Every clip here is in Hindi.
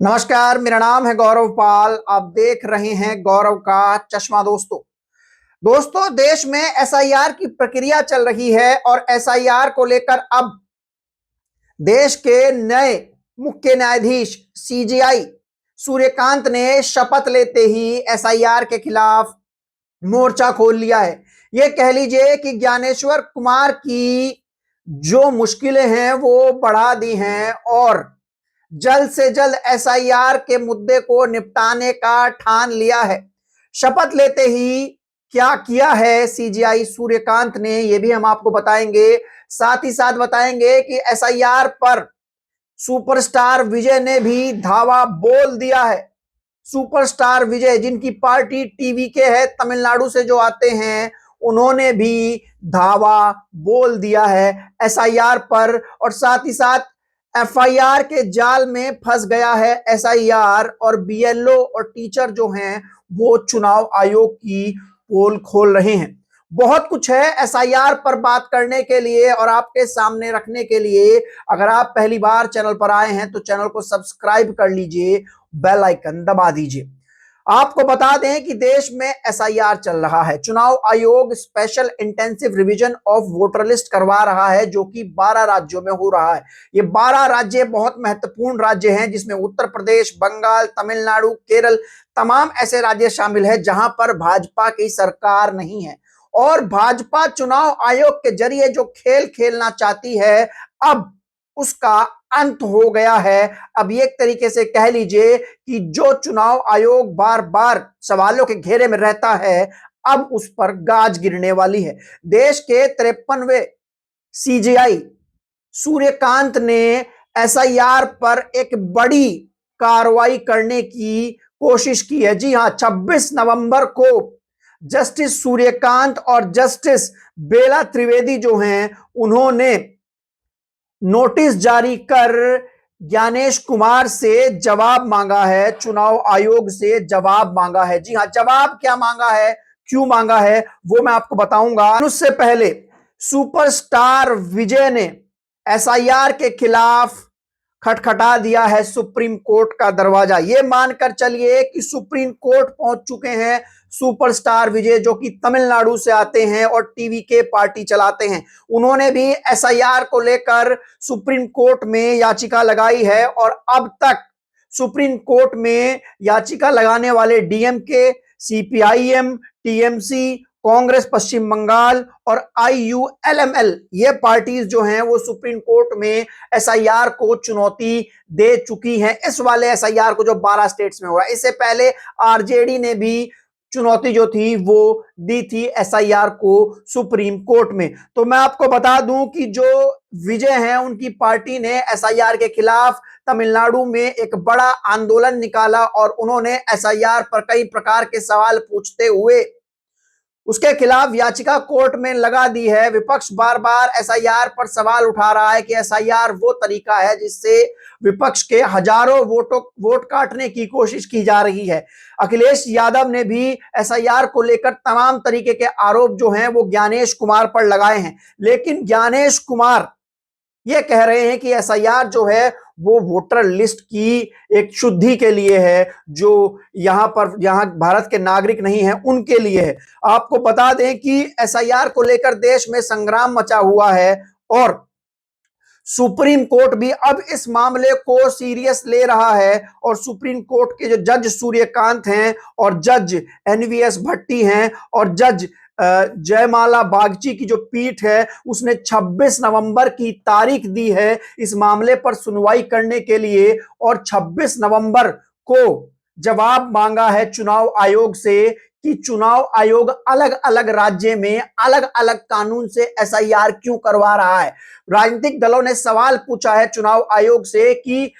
नमस्कार, मेरा नाम है गौरव पाल। आप देख रहे हैं गौरव का चश्मा। दोस्तों देश में एसआईआर की प्रक्रिया चल रही है और एसआईआर को लेकर अब देश के नए मुख्य न्यायाधीश सीजेआई सूर्यकांत ने शपथ लेते ही एसआईआर के खिलाफ मोर्चा खोल लिया है। यह कह लीजिए कि ज्ञानेश्वर कुमार की जो मुश्किलें हैं वो बढ़ा दी हैं और जल्द से जल्द एसआईआर के मुद्दे को निपटाने का ठान लिया है। शपथ लेते ही क्या किया है सीजेआई सूर्यकांत ने, यह भी हम आपको बताएंगे। साथ ही साथ बताएंगे कि एसआईआर पर सुपरस्टार विजय ने भी धावा बोल दिया है। सुपरस्टार विजय जिनकी पार्टी टीवी के है, तमिलनाडु से जो आते हैं, उन्होंने भी धावा बोल दिया है एसआईआर पर। और साथ ही साथ एफआईआर के जाल में फंस गया है एसआईआर और बीएलओ और टीचर जो हैं वो चुनाव आयोग की पोल खोल रहे हैं। बहुत कुछ है एसआईआर पर बात करने के लिए और आपके सामने रखने के लिए। अगर आप पहली बार चैनल पर आए हैं तो चैनल को सब्सक्राइब कर लीजिए, बेल आइकन दबा दीजिए। आपको बता दें कि देश में एसआईआर चल रहा है। चुनाव आयोग special intensive revision of voter list करवा रहा है, जो कि 12 राज्यों में हो रहा है। ये 12 राज्य बहुत महत्वपूर्ण राज्य हैं, जिसमें उत्तर प्रदेश, बंगाल, तमिलनाडु, केरल, तमाम ऐसे राज्य शामिल हैं जहां पर भाजपा की सरकार नहीं है। और भाजपा चुनाव आयोग के जरिए जो खेल खेलना चाहती है, अब उसका अंत हो गया है। अब एक तरीके से कह लीजिए कि जो चुनाव आयोग बार बार सवालों के घेरे में रहता है, अब उस पर गाज गिरने वाली है। देश के 53वें सीजेआई सूर्यकांत ने एसआईआर पर एक बड़ी कार्रवाई करने की कोशिश की है। जी हां, 26 नवंबर को जस्टिस सूर्यकांत और जस्टिस बेला त्रिवेदी जो हैं, उन्होंने नोटिस जारी कर ज्ञानेश कुमार से जवाब मांगा है, चुनाव आयोग से जवाब मांगा है। जी हां, जवाब क्या मांगा है, क्यों मांगा है, वो मैं आपको बताऊंगा। उससे पहले सुपरस्टार विजय ने एसआईआर के खिलाफ खटखटा दिया है सुप्रीम कोर्ट का दरवाजा। ये मानकर चलिए कि सुप्रीम कोर्ट पहुंच चुके हैं सुपरस्टार विजय, जो कि तमिलनाडु से आते हैं और टीवी के पार्टी चलाते हैं। उन्होंने भी एसआईआर को लेकर सुप्रीम कोर्ट में याचिका लगाई है और अब तक सुप्रीम कोर्ट में याचिका लगाने वाले डीएमके, सीपीआईएम, टीएमसी, कांग्रेस पश्चिम बंगाल और आईयूएलएमएल, ये पार्टीज जो हैं वो सुप्रीम कोर्ट में एसआईआर को चुनौती दे चुकी हैं। इस वाले एसआईआर को जो 12 स्टेट्स में हो रहा है, इससे पहले आरजेडी ने भी चुनौती जो थी वो दी थी एसआईआर को सुप्रीम कोर्ट में। तो मैं आपको बता दूं कि जो विजय हैं, उनकी पार्टी ने एसआईआर के खिलाफ तमिलनाडु में एक बड़ा आंदोलन निकाला और उन्होंने एसआईआर पर कई प्रकार के सवाल पूछते हुए उसके खिलाफ याचिका कोर्ट में लगा दी है। विपक्ष बार बार एसआईआर पर सवाल उठा रहा है कि एसआईआर वो तरीका है जिससे विपक्ष के हजारों वोट काटने की कोशिश की जा रही है। अखिलेश यादव ने भी एसआईआर को लेकर तमाम तरीके के आरोप जो हैं वो ज्ञानेश कुमार पर लगाए हैं, लेकिन ज्ञानेश कुमार ये कह रहे हैं कि एसआईआर जो है वो वोटर लिस्ट की एक शुद्धि के लिए है, जो यहां भारत के नागरिक नहीं है उनके लिए है। आपको बता दें कि एसआईआर को लेकर देश में संग्राम मचा हुआ है और सुप्रीम कोर्ट भी अब इस मामले को सीरियस ले रहा है। और सुप्रीम कोर्ट के जो जज सूर्यकांत हैं और जज एनवीएस भट्टी हैं और जज जयमाला बागची की जो पीठ है, उसने 26 नवंबर की तारीख दी है इस मामले पर सुनवाई करने के लिए। और 26 नवंबर को जवाब मांगा है चुनाव आयोग से कि चुनाव आयोग अलग अलग राज्य में अलग अलग कानून से एसआईआर क्यों करवा रहा है। राजनीतिक दलों ने सवाल पूछा है चुनाव आयोग से कि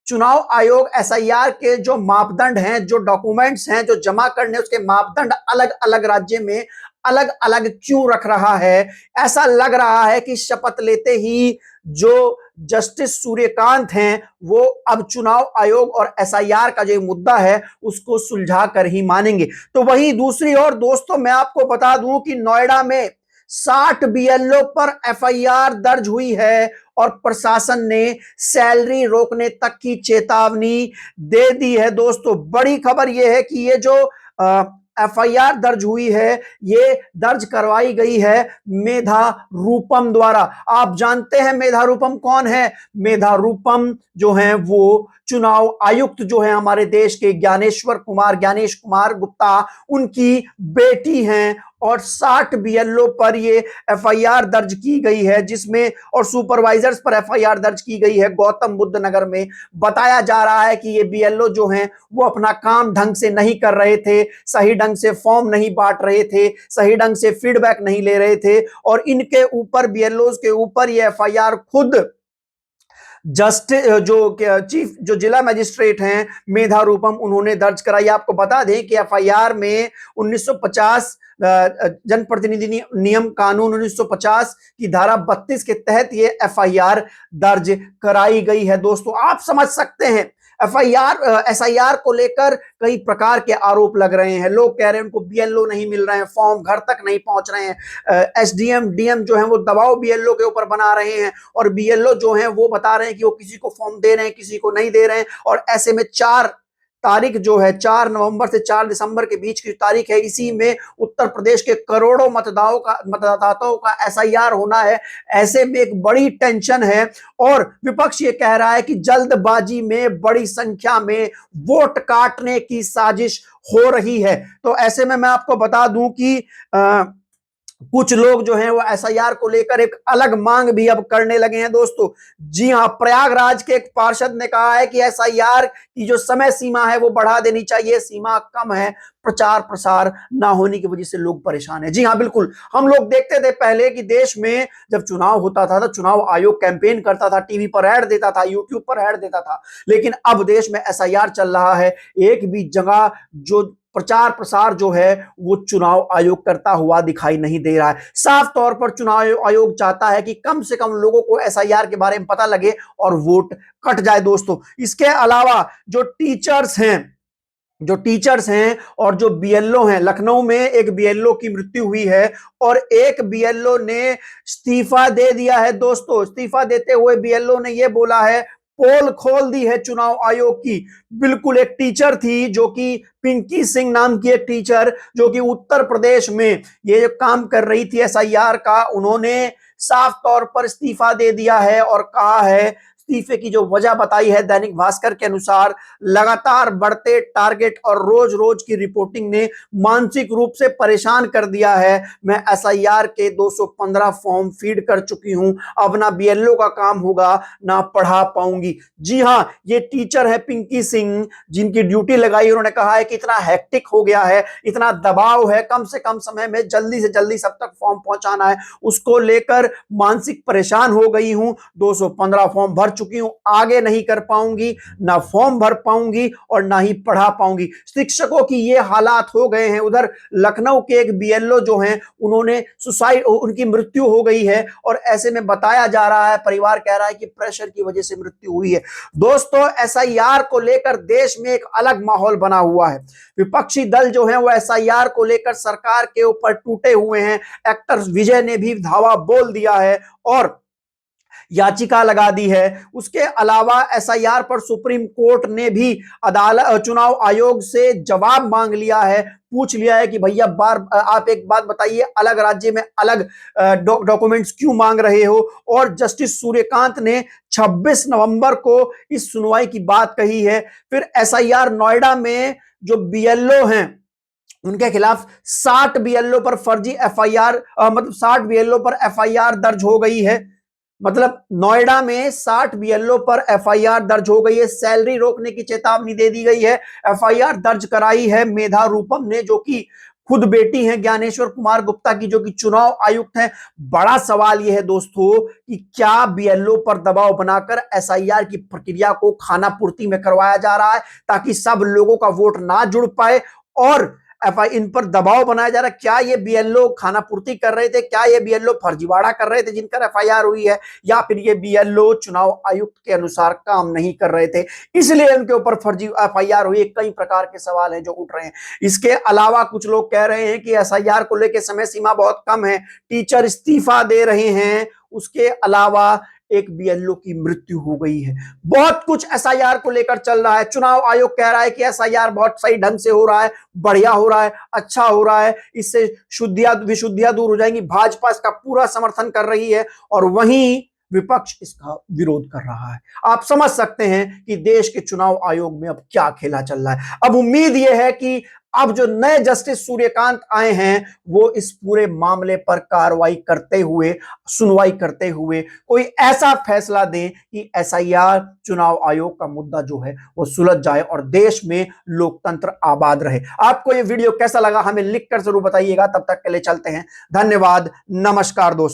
चुनाव आयोग एसआईआर के जो मापदंड हैं, जो डॉक्यूमेंट्स हैं, जो जमा करने उसके मापदंड अलग अलग राज्य में अलग अलग क्यों रख रहा है। ऐसा लग रहा है कि शपथ लेते ही जो जस्टिस सूर्यकांत हैं वो अब चुनाव आयोग और एसआईआर का जो मुद्दा है उसको सुलझा कर ही मानेंगे। तो वही दूसरी ओर दोस्तों, मैं आपको बता दूं कि नोएडा में 60 बीएलओ पर एफआईआर दर्ज हुई है और प्रशासन ने सैलरी रोकने तक की चेतावनी दे दी है। दोस्तों बड़ी खबर यह है कि ये जो एफआईआर दर्ज हुई है, ये दर्ज करवाई गई है मेधा रूपम द्वारा। आप जानते हैं मेधा रूपम कौन है? मेधा रूपम जो है वो चुनाव आयुक्त जो है हमारे देश के ज्ञानेश कुमार गुप्ता, उनकी बेटी हैं और 60 बीएलओ पर ये एफआईआर दर्ज की गई है, जिसमें और सुपरवाइजर्स पर एफआईआर दर्ज की गई है गौतम बुद्ध नगर में। बताया जा रहा है कि ये बीएलओ जो हैं वो अपना काम ढंग से नहीं कर रहे थे, सही ढंग से फॉर्म नहीं बांट रहे थे, सही ढंग से फीडबैक नहीं ले रहे थे और इनके ऊपर बीएलओ के ऊपर ये एफआईआर खुद जस्टिस चीफ जो जिला मजिस्ट्रेट हैं मेधा रूपम, उन्होंने दर्ज कराई। आपको बता दें कि एफआईआर में 1950 जनप्रतिनिधि नियम कानून 1950 की धारा 32 के तहत ये एफआईआर दर्ज कराई गई है। दोस्तों आप समझ सकते हैं एसआईआर को लेकर कई प्रकार के आरोप लग रहे हैं। लोग कह रहे हैं उनको बीएलओ नहीं मिल रहे हैं, फॉर्म घर तक नहीं पहुंच रहे हैं, एसडीएम डीएम जो है वो दबाव बीएलओ के ऊपर बना रहे हैं और बीएलओ जो है वो बता रहे हैं कि वो किसी को फॉर्म दे रहे हैं, किसी को नहीं दे रहे हैं। और ऐसे में 4 तारीख जो है 4 नवंबर से 4 दिसंबर के बीच की तारीख है, इसी में उत्तर प्रदेश के करोड़ों मतदाताओं का एसआईआर होना है। ऐसे में एक बड़ी टेंशन है और विपक्ष ये कह रहा है कि जल्दबाजी में बड़ी संख्या में वोट काटने की साजिश हो रही है। तो ऐसे में मैं आपको बता दूं कि कुछ लोग जो हैं वो एसआईआर को लेकर एक अलग मांग भी अब करने लगे हैं। दोस्तों जी हां, प्रयागराज के एक पार्षद ने कहा है कि एसआईआर की जो समय सीमा है वो बढ़ा देनी चाहिए, सीमा कम है, प्रचार प्रसार ना होने की वजह से लोग परेशान हैं। जी हां बिल्कुल, हम लोग देखते थे पहले कि देश में जब चुनाव होता था तो चुनाव आयोग कैंपेन करता था, टीवी पर ऐड देता था, यूट्यूब पर ऐड देता था, लेकिन अब देश में एसआईआर चल रहा है। एक भी जगह जो प्रचार प्रसार जो है वो चुनाव आयोग करता हुआ दिखाई नहीं दे रहा है। साफ तौर पर चुनाव आयोग चाहता है कि कम से कम लोगों को एसआईआर के बारे में पता लगे और वोट कट जाए। दोस्तों इसके अलावा जो टीचर्स हैं और जो बीएलओ हैं, लखनऊ में एक बीएलओ की मृत्यु हुई है और एक बीएलओ ने इस्तीफा दे दिया है। दोस्तों इस्तीफा देते हुए बीएलओ ने यह बोला है, पोल खोल दी है चुनाव आयोग की। बिल्कुल एक टीचर थी जो कि पिंकी सिंह नाम की एक टीचर जो कि उत्तर प्रदेश में ये जो काम कर रही थी एसआईआर का, उन्होंने साफ तौर पर इस्तीफा दे दिया है और कहा है, इस्तीफे की जो वजह बताई है दैनिक भास्कर के अनुसार, लगातार बढ़ते टारगेट और रोज रोज की रिपोर्टिंग ने मानसिक रूप से परेशान कर दिया है। मैं एसआईआर के 215 फॉर्म फीड कर चुकी हूं, अब ना बीएलओ का काम होगा ना पढ़ा पाऊंगी। जी हां, ये टीचर है पिंकी सिंह जिनकी ड्यूटी लगाई। उन्होंने कहा है कि इतना हेक्टिक हो गया है, इतना दबाव है, कम से कम समय में जल्दी से जल्दी सब तक फॉर्म पहुंचाना है, उसको लेकर मानसिक परेशान हो गई हूं। 215 फॉर्म भर चुकी हूं, आगे नहीं कर पाऊंगी, ना फॉर्म भर पाऊंगी और ना ही पढ़ा पाऊंगी। शिक्षकों की ये हालात हो गए हैं। उधर लखनऊ के एक बीएलओ जो हैं उन्होंने सुसाइड, उनकी मृत्यु हो गई है और ऐसे में बताया जा रहा है, परिवार कह रहा है कि प्रेशर की वजह से मृत्यु हुई है। दोस्तों एसआईआर को लेकर देश में एक अलग माहौल बना हुआ है। विपक्षी दल जो है वो एसआईआर को लेकर सरकार के ऊपर टूटे हुए हैं। एक्टर विजय ने भी धावा बोल दिया है और याचिका लगा दी है। उसके अलावा एसआईआर पर सुप्रीम कोर्ट ने भी चुनाव आयोग से जवाब मांग लिया है, पूछ लिया है कि भैया आप एक बात बताइए, अलग राज्य में अलग डॉक्यूमेंट्स क्यों मांग रहे हो। और जस्टिस सूर्यकांत ने 26 नवंबर को इस सुनवाई की बात कही है। फिर एसआईआर नोएडा में जो बीएलओ हैं उनके खिलाफ 60 बीएलओ पर फर्जी एफआईआर, मतलब 60 बीएलओ पर एफआईआर दर्ज हो गई है। मतलब नोएडा में 60 बीएलओ पर एफआईआर दर्ज हो गई है। सैलरी रोकने की चेतावनी दे दी गई है। एफआईआर दर्ज कराई है मेधा रूपम ने, जो कि खुद बेटी है ज्ञानेश्वर कुमार गुप्ता की, जो कि चुनाव आयुक्त है। बड़ा सवाल यह है दोस्तों कि क्या बीएलओ पर दबाव बनाकर एसआईआर की प्रक्रिया को खानापूर्ति में करवाया जा रहा है ताकि सब लोगों का वोट ना जुड़ पाए और इन पर दबाव बनाया जा रहा है। क्या ये बीएलओ खानापूर्ति कर रहे थे, क्या ये बीएलओ फर्जीवाड़ा कर रहे थे जिनका एफआईआर हुई है, या फिर ये बीएलओ चुनाव आयुक्त के अनुसार काम नहीं कर रहे थे इसलिए उनके ऊपर फर्जी एफआईआर हुई। कई प्रकार के सवाल हैं जो उठ रहे हैं। इसके अलावा कुछ लोग कह रहे हैं कि एसआईआर को लेकर समय सीमा बहुत कम है, टीचर इस्तीफा दे रहे हैं, उसके अलावा एक बीएलओ की मृत्यु हो गई है। बहुत कुछ एसआईआर को लेकर चल रहा है। चुनाव आयोग कह रहा है कि एसआईआर बहुत सही ढंग से हो रहा है, बढ़िया हो रहा है, अच्छा हो रहा है, इससे विशुद्धियां दूर हो जाएंगी। भाजपा इसका पूरा समर्थन कर रही है और वहीं विपक्ष इसका विरोध कर रहा है। आप समझ सकते हैं कि देश के चुनाव आयोग में अब क्या खेला चल रहा है। अब उम्मीद यह है कि अब जो नए जस्टिस सूर्यकांत आए हैं वो इस पूरे मामले पर कार्रवाई करते हुए, सुनवाई करते हुए कोई ऐसा फैसला दें कि एसआईआर चुनाव आयोग का मुद्दा जो है वो सुलझ जाए और देश में लोकतंत्र आबाद रहे। आपको ये वीडियो कैसा लगा हमें लिखकर जरूर बताइएगा। तब तक के लिए चलते हैं। धन्यवाद, नमस्कार दोस्तों।